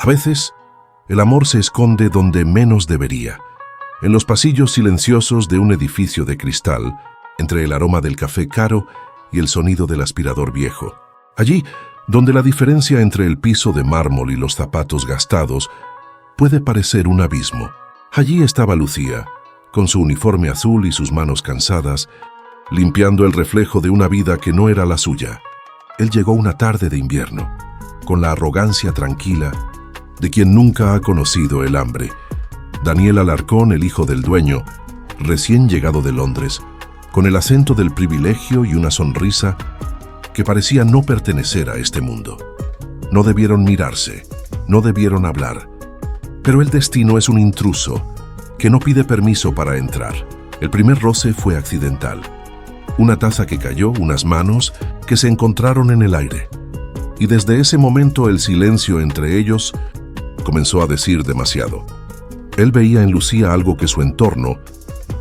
A veces, el amor se esconde donde menos debería, en los pasillos silenciosos de un edificio de cristal, entre el aroma del café caro y el sonido del aspirador viejo. Allí, donde la diferencia entre el piso de mármol y los zapatos gastados puede parecer un abismo. Allí estaba Lucía, con su uniforme azul y sus manos cansadas, limpiando el reflejo de una vida que no era la suya. Él llegó una tarde de invierno, con la arrogancia tranquila de quien nunca ha conocido el hambre. Daniel Alarcón, el hijo del dueño, recién llegado de Londres, con el acento del privilegio y una sonrisa que parecía no pertenecer a este mundo. No debieron mirarse, no debieron hablar, pero el destino es un intruso que no pide permiso para entrar. El primer roce fue accidental. Una taza que cayó, unas manos que se encontraron en el aire. Y desde ese momento el silencio entre ellos comenzó a decir demasiado. Él veía en Lucía algo que su entorno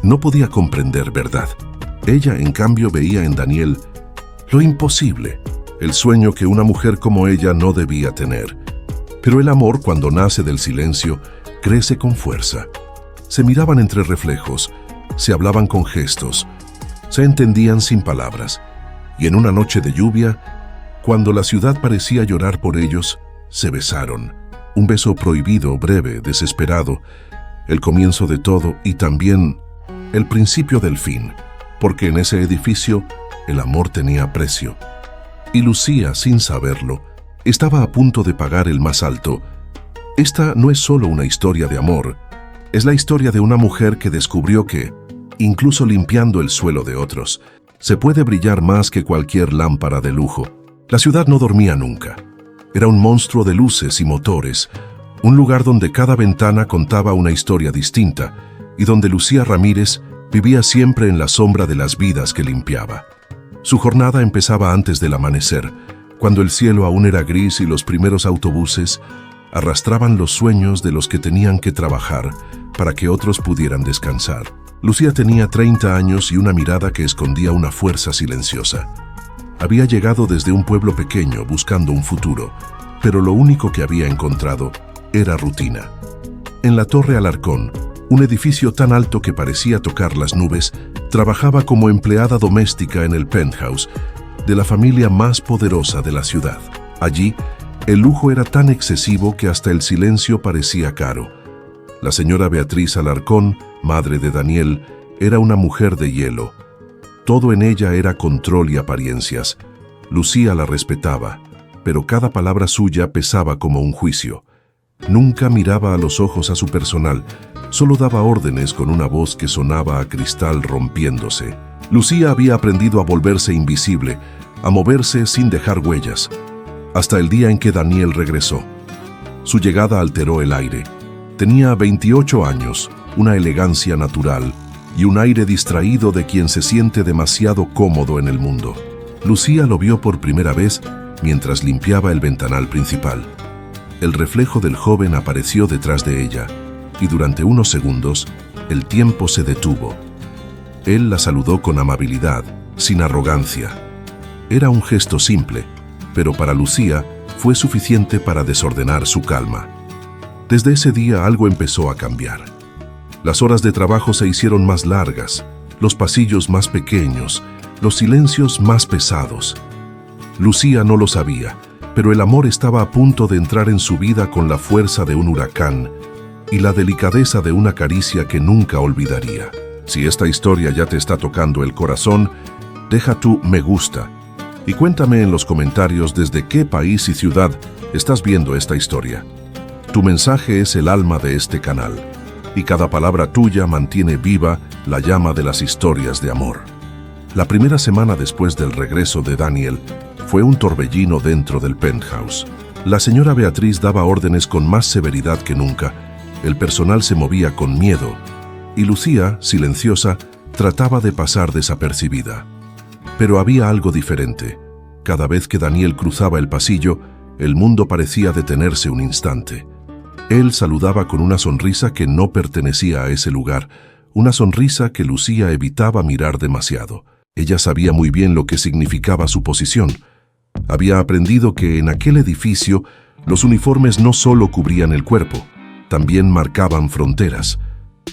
no podía comprender, ¿verdad? Ella, en cambio, veía en Daniel lo imposible, el sueño que una mujer como ella no debía tener. Pero el amor, cuando nace del silencio, crece con fuerza. Se miraban entre reflejos, se hablaban con gestos, se entendían sin palabras. Y en una noche de lluvia, cuando la ciudad parecía llorar por ellos, se besaron. Un beso prohibido, breve, desesperado, el comienzo de todo y también el principio del fin, porque en ese edificio el amor tenía precio. Y Lucía, sin saberlo, estaba a punto de pagar el más alto. Esta no es solo una historia de amor, es la historia de una mujer que descubrió que, incluso limpiando el suelo de otros, se puede brillar más que cualquier lámpara de lujo. La ciudad no dormía nunca. Era un monstruo de luces y motores, un lugar donde cada ventana contaba una historia distinta y donde Lucía Ramírez vivía siempre en la sombra de las vidas que limpiaba. Su jornada empezaba antes del amanecer, cuando el cielo aún era gris y los primeros autobuses arrastraban los sueños de los que tenían que trabajar para que otros pudieran descansar. Lucía tenía 30 años y una mirada que escondía una fuerza silenciosa. Había llegado desde un pueblo pequeño buscando un futuro, pero lo único que había encontrado era rutina. En la Torre Alarcón, un edificio tan alto que parecía tocar las nubes, trabajaba como empleada doméstica en el penthouse de la familia más poderosa de la ciudad. Allí, el lujo era tan excesivo que hasta el silencio parecía caro. La señora Beatriz Alarcón, madre de Daniel, era una mujer de hielo. Todo en ella era control y apariencias. Lucía la respetaba, pero cada palabra suya pesaba como un juicio. Nunca miraba a los ojos a su personal, solo daba órdenes con una voz que sonaba a cristal rompiéndose. Lucía había aprendido a volverse invisible, a moverse sin dejar huellas, hasta el día en que Daniel regresó. Su llegada alteró el aire. Tenía 28 años, una elegancia natural y un aire distraído de quien se siente demasiado cómodo en el mundo. Lucía lo vio por primera vez mientras limpiaba el ventanal principal. El reflejo del joven apareció detrás de ella, y durante unos segundos, el tiempo se detuvo. Él la saludó con amabilidad, sin arrogancia. Era un gesto simple, pero para Lucía fue suficiente para desordenar su calma. Desde ese día algo empezó a cambiar. Las horas de trabajo se hicieron más largas, los pasillos más pequeños, los silencios más pesados. Lucía no lo sabía, pero el amor estaba a punto de entrar en su vida con la fuerza de un huracán y la delicadeza de una caricia que nunca olvidaría. Si esta historia ya te está tocando el corazón, deja tu me gusta y cuéntame en los comentarios desde qué país y ciudad estás viendo esta historia. Tu mensaje es el alma de este canal, y cada palabra tuya mantiene viva la llama de las historias de amor. La primera semana después del regreso de Daniel fue un torbellino dentro del penthouse. La señora Beatriz daba órdenes con más severidad que nunca, el personal se movía con miedo, y Lucía, silenciosa, trataba de pasar desapercibida. Pero había algo diferente. Cada vez que Daniel cruzaba el pasillo, el mundo parecía detenerse un instante. Él saludaba con una sonrisa que no pertenecía a ese lugar, una sonrisa que Lucía evitaba mirar demasiado. Ella sabía muy bien lo que significaba su posición. Había aprendido que en aquel edificio Los uniformes no solo cubrían el cuerpo, también marcaban fronteras,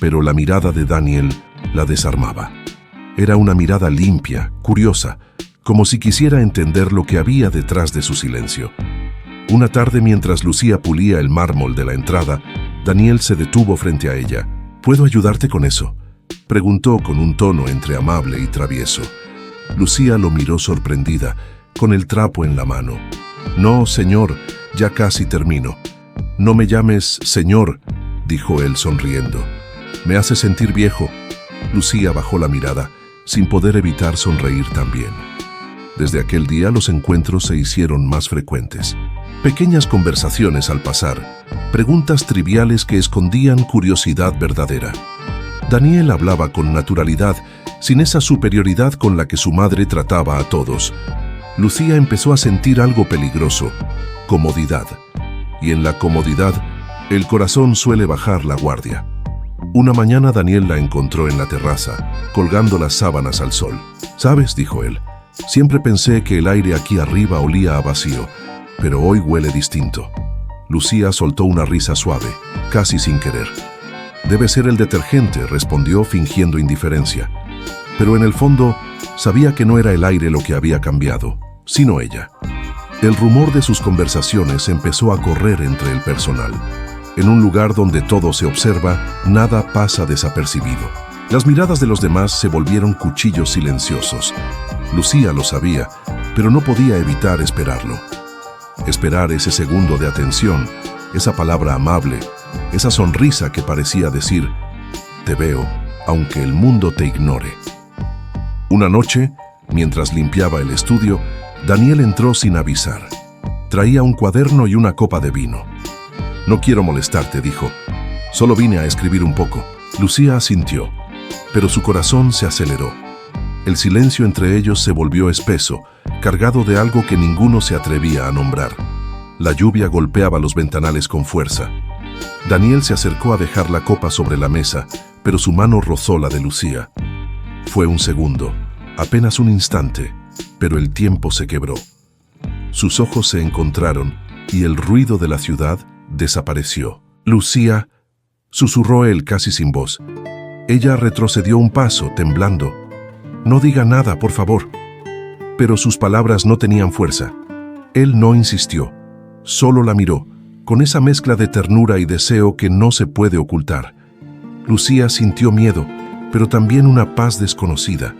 pero la mirada de Daniel la desarmaba. Era una mirada limpia, curiosa, como si quisiera entender lo que había detrás de su silencio. Una tarde, mientras Lucía pulía el mármol de la entrada, Daniel se detuvo frente a ella. «¿Puedo ayudarte con eso?», preguntó con un tono entre amable y travieso. Lucía lo miró sorprendida, con el trapo en la mano. «No, señor, ya casi termino». «No me llames señor», dijo él sonriendo. «Me hace sentir viejo». Lucía bajó la mirada, sin poder evitar sonreír también. Desde aquel día los encuentros se hicieron más frecuentes. Pequeñas conversaciones al pasar, preguntas triviales que escondían curiosidad verdadera. Daniel hablaba con naturalidad, sin esa superioridad con la que su madre trataba a todos. Lucía empezó a sentir algo peligroso: comodidad. Y en la comodidad, el corazón suele bajar la guardia. Una mañana Daniel la encontró en la terraza, colgando las sábanas al sol. «¿Sabes?», dijo él, «siempre pensé que el aire aquí arriba olía a vacío, pero hoy huele distinto». Lucía soltó una risa suave, casi sin querer. «Debe ser el detergente», respondió fingiendo indiferencia. Pero en el fondo sabía que no era el aire lo que había cambiado, sino ella. El rumor de sus conversaciones empezó a correr entre el personal. En un lugar donde todo se observa, nada pasa desapercibido. Las miradas de los demás se volvieron cuchillos silenciosos. Lucía lo sabía, pero no podía evitar esperarlo. Esperar ese segundo de atención, esa palabra amable, esa sonrisa que parecía decir: «Te veo, aunque el mundo te ignore». Una noche, mientras limpiaba el estudio, Daniel entró sin avisar. Traía un cuaderno y una copa de vino. «No quiero molestarte», dijo. «Solo vine a escribir un poco». Lucía asintió, pero su corazón se aceleró. El silencio entre ellos se volvió espeso, cargado de algo que ninguno se atrevía a nombrar. La lluvia golpeaba los ventanales con fuerza. Daniel se acercó a dejar la copa sobre la mesa, pero su mano rozó la de Lucía. Fue un segundo, apenas un instante, pero el tiempo se quebró. Sus ojos se encontraron y el ruido de la ciudad desapareció. «Lucía», susurró él casi sin voz. Ella retrocedió un paso, temblando. «No diga nada, por favor». Pero sus palabras no tenían fuerza. Él no insistió, solo la miró, con esa mezcla de ternura y deseo que no se puede ocultar. Lucía sintió miedo, pero también una paz desconocida.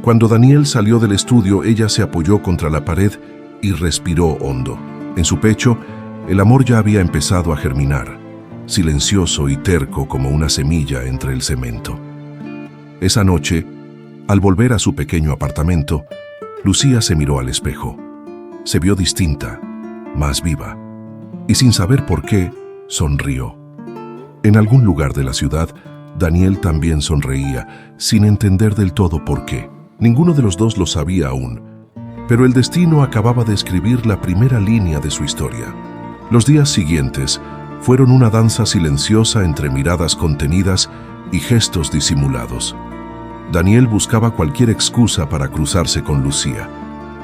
Cuando Daniel salió del estudio, ella se apoyó contra la pared y respiró hondo. En su pecho, el amor ya había empezado a germinar, silencioso y terco como una semilla entre el cemento. Esa noche, al volver a su pequeño apartamento, Lucía se miró al espejo. Se vio distinta, más viva, y sin saber por qué, sonrió. En algún lugar de la ciudad, Daniel también sonreía, sin entender del todo por qué. Ninguno de los dos lo sabía aún, pero el destino acababa de escribir la primera línea de su historia. Los días siguientes fueron una danza silenciosa entre miradas contenidas y gestos disimulados. Daniel buscaba cualquier excusa para cruzarse con Lucía.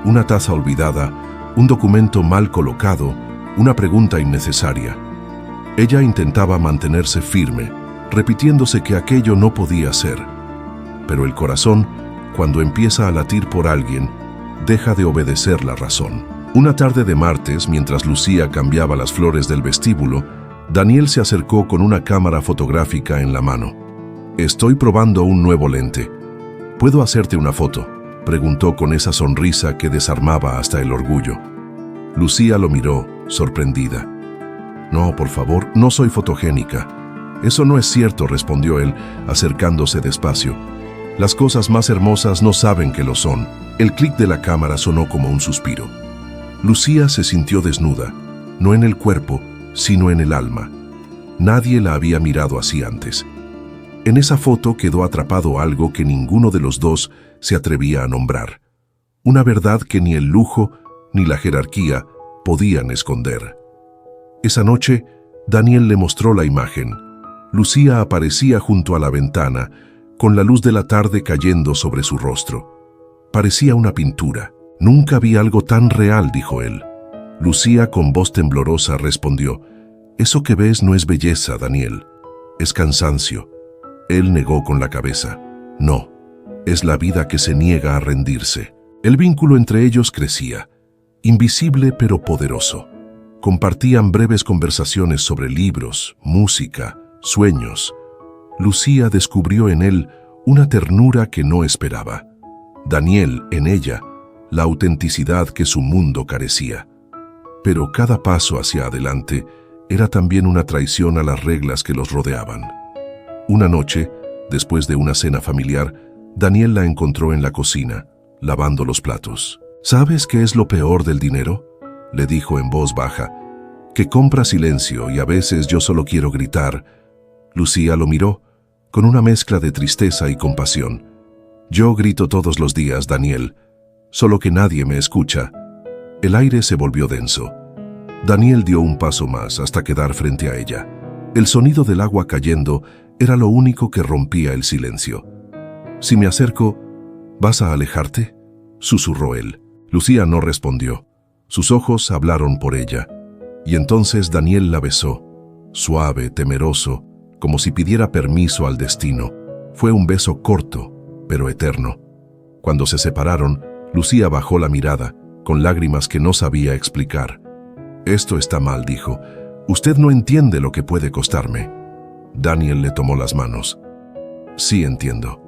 Una taza olvidada, un documento mal colocado, una pregunta innecesaria. Ella intentaba mantenerse firme, repitiéndose que aquello no podía ser. Pero el corazón, cuando empieza a latir por alguien, deja de obedecer la razón. Una tarde de martes, mientras Lucía cambiaba las flores del vestíbulo, Daniel se acercó con una cámara fotográfica en la mano. «Estoy probando un nuevo lente. ¿Puedo hacerte una foto?», preguntó con esa sonrisa que desarmaba hasta el orgullo. Lucía lo miró, sorprendida. «No, por favor, no soy fotogénica». «Eso no es cierto», respondió él, acercándose despacio. «Las cosas más hermosas no saben que lo son». El clic de la cámara sonó como un suspiro. Lucía se sintió desnuda, no en el cuerpo, sino en el alma. Nadie la había mirado así antes. En esa foto quedó atrapado algo que ninguno de los dos se atrevía a nombrar. Una verdad que ni el lujo ni la jerarquía podían esconder. Esa noche, Daniel le mostró la imagen. Lucía aparecía junto a la ventana, con la luz de la tarde cayendo sobre su rostro. Parecía una pintura. «Nunca vi algo tan real», dijo él. Lucía, con voz temblorosa, respondió: «Eso que ves no es belleza, Daniel, es cansancio». Él negó con la cabeza: «No, es la vida que se niega a rendirse». El vínculo entre ellos crecía, invisible pero poderoso. Compartían breves conversaciones sobre libros, música, sueños. Lucía descubrió en él una ternura que no esperaba. Daniel, en ella, la autenticidad que su mundo carecía. Pero cada paso hacia adelante era también una traición a las reglas que los rodeaban. Una noche, después de una cena familiar, Daniel la encontró en la cocina, lavando los platos. «¿Sabes qué es lo peor del dinero?», le dijo en voz baja, «que compra silencio y a veces yo solo quiero gritar». Lucía lo miró, con una mezcla de tristeza y compasión. «Yo grito todos los días, Daniel, solo que nadie me escucha». El aire se volvió denso. Daniel dio un paso más hasta quedar frente a ella. El sonido del agua cayendo era lo único que rompía el silencio. «Si me acerco, ¿vas a alejarte?», susurró él. Lucía no respondió. Sus ojos hablaron por ella. Y entonces Daniel la besó, suave, temeroso, como si pidiera permiso al destino. Fue un beso corto, pero eterno. Cuando se separaron, Lucía bajó la mirada, con lágrimas que no sabía explicar. «Esto está mal», dijo. «Usted no entiende lo que puede costarme». Daniel le tomó las manos. «Sí entiendo.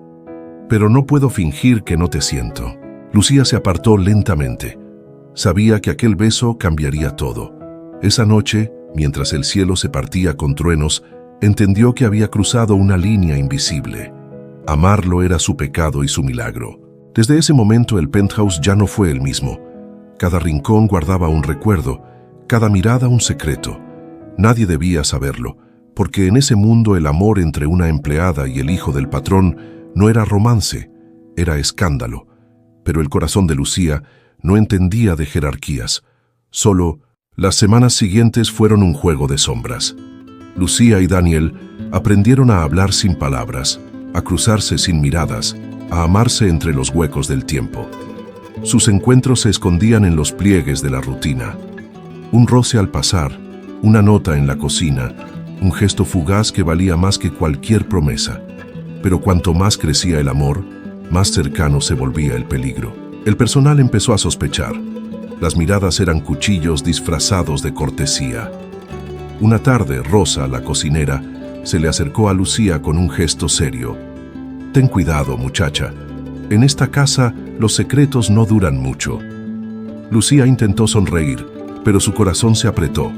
Pero no puedo fingir que no te siento». Lucía se apartó lentamente. Sabía que aquel beso cambiaría todo. Esa noche, mientras el cielo se partía con truenos, entendió que había cruzado una línea invisible. Amarlo era su pecado y su milagro. Desde ese momento el penthouse ya no fue el mismo. Cada rincón guardaba un recuerdo, cada mirada un secreto. Nadie debía saberlo, porque en ese mundo el amor entre una empleada y el hijo del patrón no era romance, era escándalo. Pero el corazón de Lucía no entendía de jerarquías. Solo, las semanas siguientes fueron un juego de sombras. Lucía y Daniel aprendieron a hablar sin palabras, a cruzarse sin miradas, a amarse entre los huecos del tiempo. Sus encuentros se escondían en los pliegues de la rutina. Un roce al pasar, una nota en la cocina, un gesto fugaz que valía más que cualquier promesa. Pero cuanto más crecía el amor, más cercano se volvía el peligro. El personal empezó a sospechar. Las miradas eran cuchillos disfrazados de cortesía. Una tarde, Rosa, la cocinera, se le acercó a Lucía con un gesto serio. «Ten cuidado, muchacha. En esta casa los secretos no duran mucho». Lucía intentó sonreír, pero su corazón se apretó.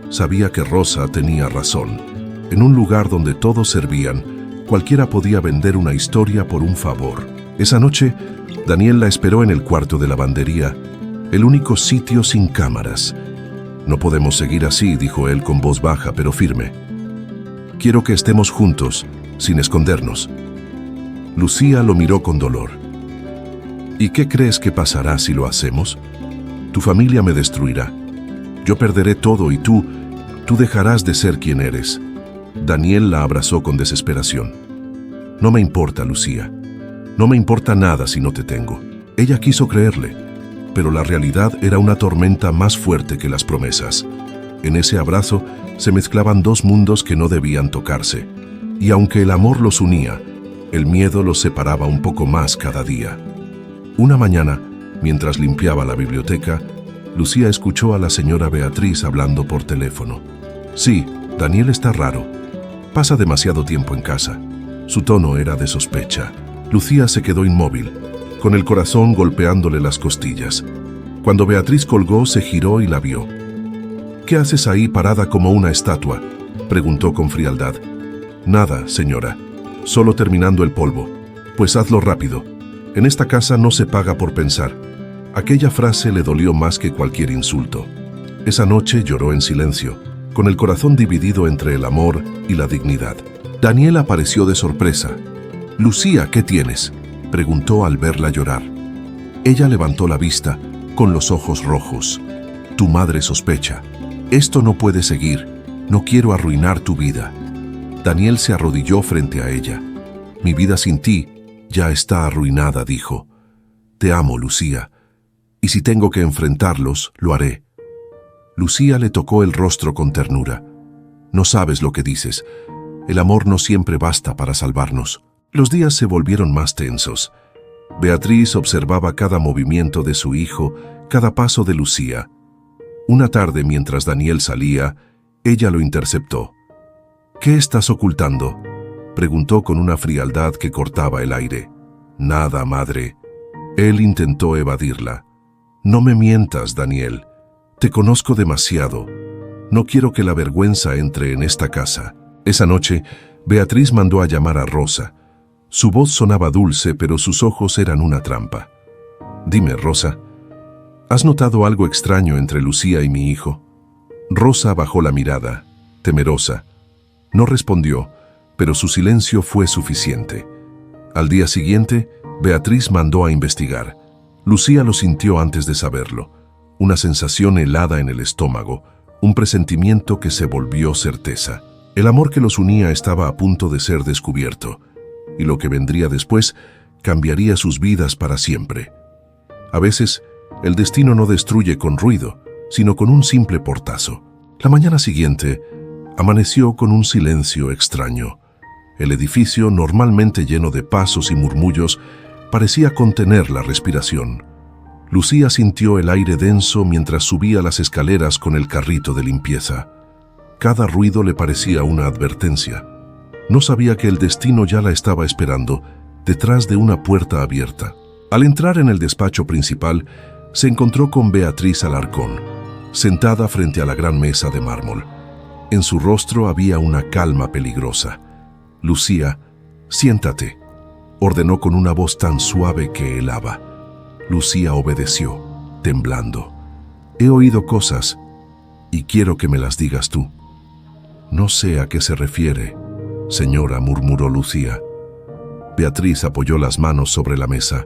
Sabía que Rosa tenía razón. En un lugar donde todos servían, cualquiera podía vender una historia por un favor. Esa noche, Daniel la esperó en el cuarto de lavandería, el único sitio sin cámaras. «No podemos seguir así», dijo él con voz baja pero firme. «Quiero que estemos juntos, sin escondernos». Lucía lo miró con dolor. «¿Y qué crees que pasará si lo hacemos? Tu familia me destruirá. Yo perderé todo y tú dejarás de ser quien eres». Daniel la abrazó con desesperación. «No me importa, Lucía. No me importa nada si no te tengo». Ella quiso creerle, pero la realidad era una tormenta más fuerte que las promesas. En ese abrazo se mezclaban dos mundos que no debían tocarse, y aunque el amor los unía, el miedo los separaba un poco más cada día. Una mañana, mientras limpiaba la biblioteca, Lucía escuchó a la señora Beatriz hablando por teléfono. «Sí, Daniel está raro. Pasa demasiado tiempo en casa». Su tono era de sospecha. Lucía se quedó inmóvil, con el corazón golpeándole las costillas. Cuando Beatriz colgó, se giró y la vio. «¿Qué haces ahí parada como una estatua?», preguntó con frialdad. «Nada, señora. Solo terminando el polvo». «Pues hazlo rápido. En esta casa no se paga por pensar». Aquella frase le dolió más que cualquier insulto. Esa noche lloró en silencio, con el corazón dividido entre el amor y la dignidad. Daniel apareció de sorpresa. «Lucía, ¿qué tienes?», preguntó al verla llorar. Ella levantó la vista, con los ojos rojos. «Tu madre sospecha. Esto no puede seguir. No quiero arruinar tu vida». Daniel se arrodilló frente a ella. «Mi vida sin ti ya está arruinada», dijo. «Te amo, Lucía, y si tengo que enfrentarlos, lo haré». Lucía le tocó el rostro con ternura. No sabes lo que dices. El amor no siempre basta para salvarnos. Los días se volvieron más tensos. Beatriz observaba cada movimiento de su hijo, cada paso de Lucía. Una tarde, mientras Daniel salía, ella lo interceptó. «¿Qué estás ocultando?», preguntó con una frialdad que cortaba el aire. «Nada, madre». Él intentó evadirla. «No me mientas, Daniel. Te conozco demasiado. No quiero que la vergüenza entre en esta casa». Esa noche, Beatriz mandó a llamar a Rosa. Su voz sonaba dulce, pero sus ojos eran una trampa. «Dime, Rosa, ¿has notado algo extraño entre Lucía y mi hijo?». Rosa bajó la mirada, temerosa. No respondió, pero su silencio fue suficiente. Al día siguiente, Beatriz mandó a investigar. Lucía lo sintió antes de saberlo. Una sensación helada en el estómago, un presentimiento que se volvió certeza. El amor que los unía estaba a punto de ser descubierto, y lo que vendría después cambiaría sus vidas para siempre. A veces, el destino no destruye con ruido, sino con un simple portazo. La mañana siguiente, amaneció con un silencio extraño. El edificio, normalmente lleno de pasos y murmullos, parecía contener la respiración. Lucía sintió el aire denso mientras subía las escaleras con el carrito de limpieza. Cada ruido le parecía una advertencia. No sabía que el destino ya la estaba esperando detrás de una puerta abierta. Al entrar en el despacho principal, se encontró con Beatriz Alarcón, sentada frente a la gran mesa de mármol. En su rostro había una calma peligrosa. «Lucía, siéntate», ordenó con una voz tan suave que helaba. Lucía obedeció, temblando. «He oído cosas y quiero que me las digas tú». «No sé a qué se refiere, señora», murmuró Lucía. Beatriz apoyó las manos sobre la mesa.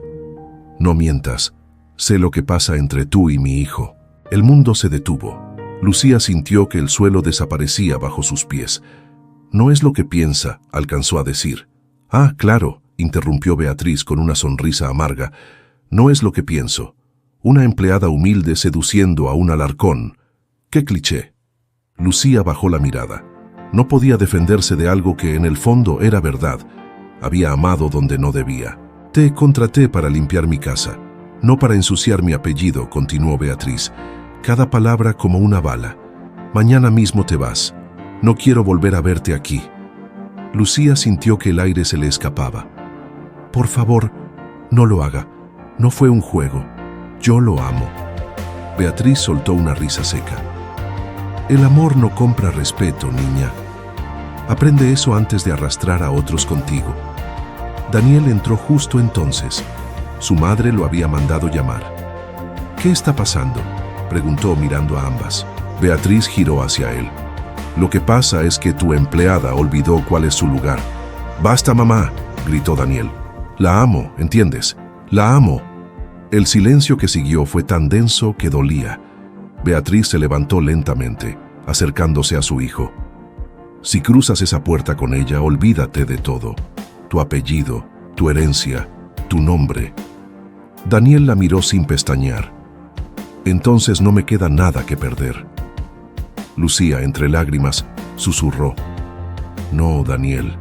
«No mientas, sé lo que pasa entre tú y mi hijo». El mundo se detuvo. Lucía sintió que el suelo desaparecía bajo sus pies. «No es lo que piensa», alcanzó a decir. «Ah, claro», interrumpió Beatriz con una sonrisa amarga. «No es lo que pienso. Una empleada humilde seduciendo a un Alarcón. ¡Qué cliché!». Lucía bajó la mirada. No podía defenderse de algo que en el fondo era verdad. Había amado donde no debía. «Te contraté para limpiar mi casa, no para ensuciar mi apellido», continuó Beatriz. «Cada palabra como una bala. Mañana mismo te vas. No quiero volver a verte aquí». Lucía sintió que el aire se le escapaba. «Por favor, no lo haga. No fue un juego. Yo lo amo». Beatriz soltó una risa seca. «El amor no compra respeto, niña. Aprende eso antes de arrastrar a otros contigo». Daniel entró justo entonces. Su madre lo había mandado llamar. «¿Qué está pasando?», preguntó mirando a ambas. Beatriz giró hacia él. «Lo que pasa es que tu empleada olvidó cuál es su lugar». «Basta, mamá», gritó Daniel. «La amo, ¿entiendes? La amo». El silencio que siguió fue tan denso que dolía. Beatriz se levantó lentamente, acercándose a su hijo. «Si cruzas esa puerta con ella, olvídate de todo. Tu apellido, tu herencia, tu nombre». Daniel la miró sin pestañear. «Entonces no me queda nada que perder». Lucía, entre lágrimas, susurró: «No, Daniel,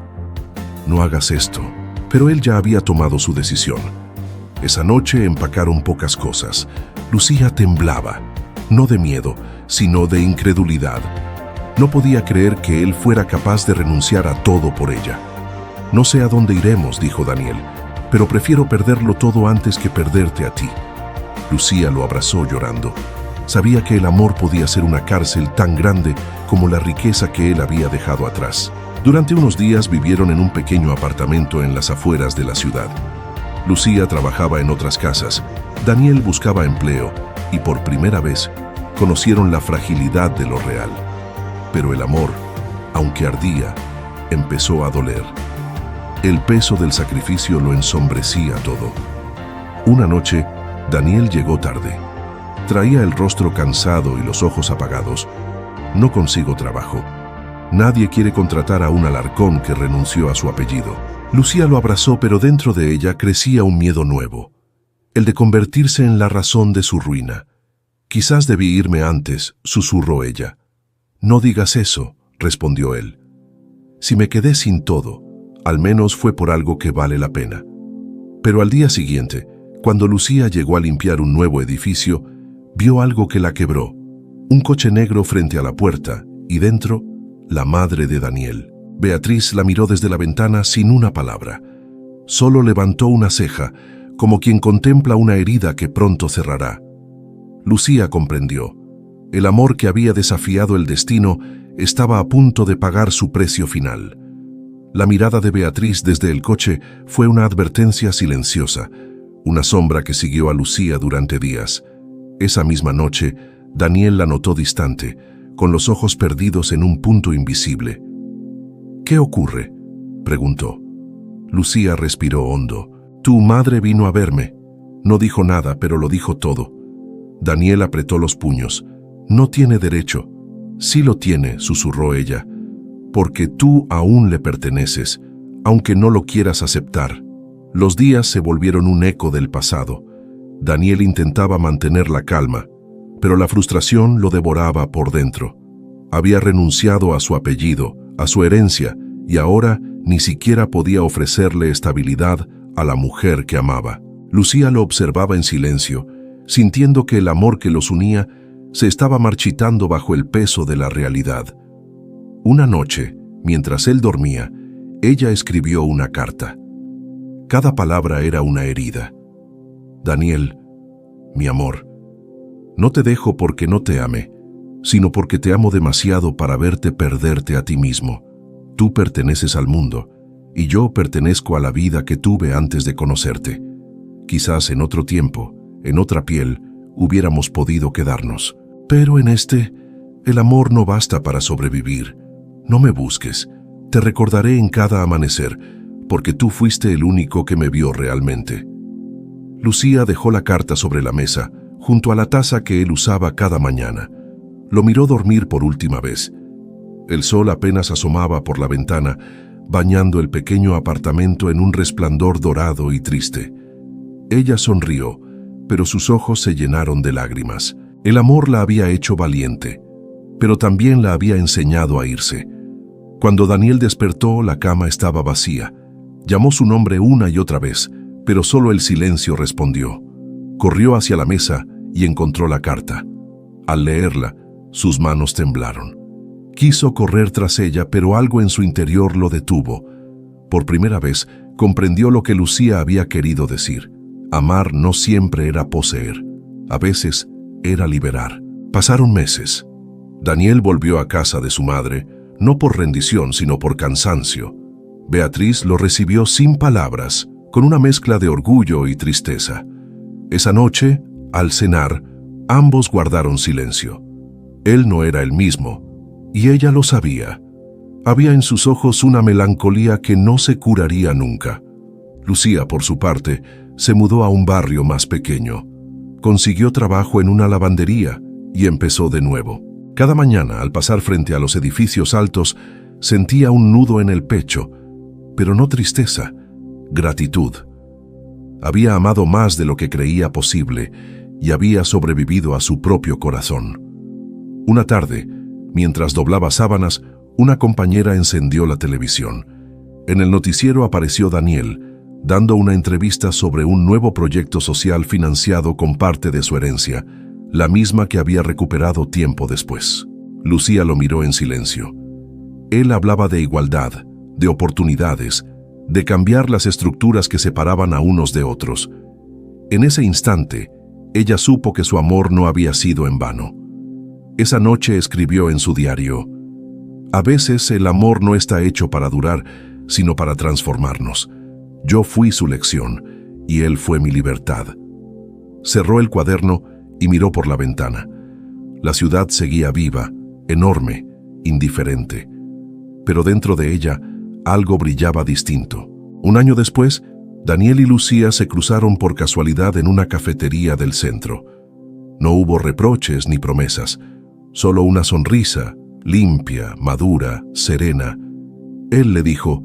no hagas esto». Pero él ya había tomado su decisión. Esa noche empacaron pocas cosas. Lucía temblaba, no de miedo, sino de incredulidad. No podía creer que él fuera capaz de renunciar a todo por ella. «No sé a dónde iremos», dijo Daniel, «pero prefiero perderlo todo antes que perderte a ti». Lucía lo abrazó llorando. Sabía que el amor podía ser una cárcel tan grande como la riqueza que él había dejado atrás. Durante unos días vivieron en un pequeño apartamento en las afueras de la ciudad. Lucía trabajaba en otras casas, Daniel buscaba empleo y por primera vez conocieron la fragilidad de lo real. Pero el amor, aunque ardía, empezó a doler. El peso del sacrificio lo ensombrecía todo. Una noche, Daniel llegó tarde. Traía el rostro cansado y los ojos apagados. «No consigo trabajo. Nadie quiere contratar a un Alarcón que renunció a su apellido». Lucía lo abrazó, pero dentro de ella crecía un miedo nuevo, el de convertirse en la razón de su ruina. Quizás debí irme antes, susurró ella. No digas eso, respondió él. Si me quedé sin todo, al menos fue por algo que vale la pena. Pero al día siguiente, cuando Lucía llegó a limpiar un nuevo edificio, vio algo que la quebró. Un coche negro frente a la puerta y dentro, la madre de Daniel. Beatriz la miró desde la ventana sin una palabra. Solo levantó una ceja, como quien contempla una herida que pronto cerrará. Lucía comprendió. El amor que había desafiado el destino estaba a punto de pagar su precio final. La mirada de Beatriz desde el coche fue una advertencia silenciosa, una sombra que siguió a Lucía durante días. Esa misma noche, Daniel la notó distante, con los ojos perdidos en un punto invisible. «¿Qué ocurre?», preguntó. Lucía respiró hondo. «Tu madre vino a verme». No dijo nada, pero lo dijo todo. Daniel apretó los puños. «No tiene derecho». «Sí lo tiene», susurró ella, «porque tú aún le perteneces, aunque no lo quieras aceptar». Los días se volvieron un eco del pasado. Daniel intentaba mantener la calma, pero la frustración lo devoraba por dentro. Había renunciado a su apellido, a su herencia, y ahora ni siquiera podía ofrecerle estabilidad a la mujer que amaba. Lucía lo observaba en silencio, sintiendo que el amor que los unía se estaba marchitando bajo el peso de la realidad. Una noche, mientras él dormía, ella escribió una carta. Cada palabra era una herida. «Daniel, mi amor, no te dejo porque no te ame, sino porque te amo demasiado para verte perderte a ti mismo. Tú perteneces al mundo, y yo pertenezco a la vida que tuve antes de conocerte. Quizás en otro tiempo, en otra piel, hubiéramos podido quedarnos. Pero en este, el amor no basta para sobrevivir. No me busques, te recordaré en cada amanecer, porque tú fuiste el único que me vio realmente». Lucía dejó la carta sobre la mesa, junto a la taza que él usaba cada mañana. Lo miró dormir por última vez. El sol apenas asomaba por la ventana, bañando el pequeño apartamento en un resplandor dorado y triste. Ella sonrió, pero sus ojos se llenaron de lágrimas. El amor la había hecho valiente, pero también la había enseñado a irse. Cuando Daniel despertó, la cama estaba vacía. Llamó su nombre una y otra vez, pero solo el silencio respondió. Corrió hacia la mesa y encontró la carta. Al leerla, sus manos temblaron. Quiso correr tras ella, pero algo en su interior lo detuvo. Por primera vez, comprendió lo que Lucía había querido decir. Amar no siempre era poseer. A veces era liberar. Pasaron meses. Daniel volvió a casa de su madre, no por rendición, sino por cansancio. Beatriz lo recibió sin palabras, con una mezcla de orgullo y tristeza. Esa noche, al cenar, ambos guardaron silencio. Él no era el mismo, y ella lo sabía. Había en sus ojos una melancolía que no se curaría nunca. Lucía, por su parte, se mudó a un barrio más pequeño. Consiguió trabajo en una lavandería y empezó de nuevo. Cada mañana, al pasar frente a los edificios altos, sentía un nudo en el pecho, pero no tristeza, gratitud. Había amado más de lo que creía posible y había sobrevivido a su propio corazón. Una tarde, mientras doblaba sábanas, una compañera encendió la televisión. En el noticiero apareció Daniel, dando una entrevista sobre un nuevo proyecto social financiado con parte de su herencia, la misma que había recuperado tiempo después. Lucía lo miró en silencio. Él hablaba de igualdad, de oportunidades, de cambiar las estructuras que separaban a unos de otros. En ese instante, ella supo que su amor no había sido en vano. Esa noche escribió en su diario: «A veces el amor no está hecho para durar, sino para transformarnos. Yo fui su lección, y él fue mi libertad». Cerró el cuaderno y miró por la ventana. La ciudad seguía viva, enorme, indiferente. Pero dentro de ella, algo brillaba distinto. Un año después, Daniel y Lucía se cruzaron por casualidad en una cafetería del centro. No hubo reproches ni promesas, solo una sonrisa, limpia, madura, serena. Él le dijo: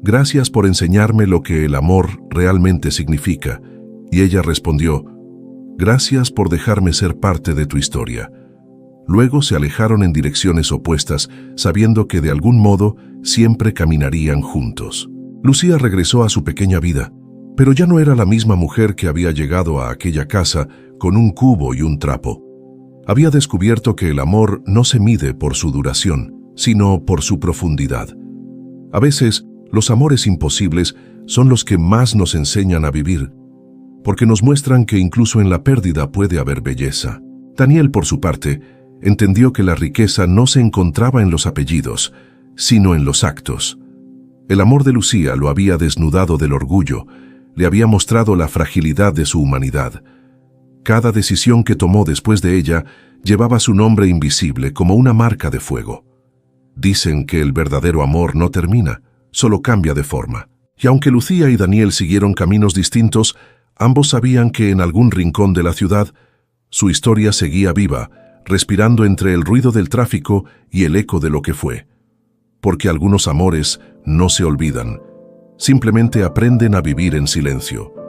«Gracias por enseñarme lo que el amor realmente significa». Y ella respondió: Gracias por dejarme ser parte de tu historia. Luego se alejaron en direcciones opuestas, sabiendo que de algún modo siempre caminarían juntos. Lucía regresó a su pequeña vida, pero ya no era la misma mujer que había llegado a aquella casa con un cubo y un trapo. Había descubierto que el amor no se mide por su duración, sino por su profundidad. A veces, los amores imposibles son los que más nos enseñan a vivir, porque nos muestran que incluso en la pérdida puede haber belleza. Daniel, por su parte, entendió que la riqueza no se encontraba en los apellidos, sino en los actos. El amor de Lucía lo había desnudado del orgullo, le había mostrado la fragilidad de su humanidad. Cada decisión que tomó después de ella llevaba su nombre invisible como una marca de fuego. Dicen que el verdadero amor no termina, solo cambia de forma. Y aunque Lucía y Daniel siguieron caminos distintos, ambos sabían que en algún rincón de la ciudad, su historia seguía viva, respirando entre el ruido del tráfico y el eco de lo que fue. Porque algunos amores no se olvidan, simplemente aprenden a vivir en silencio.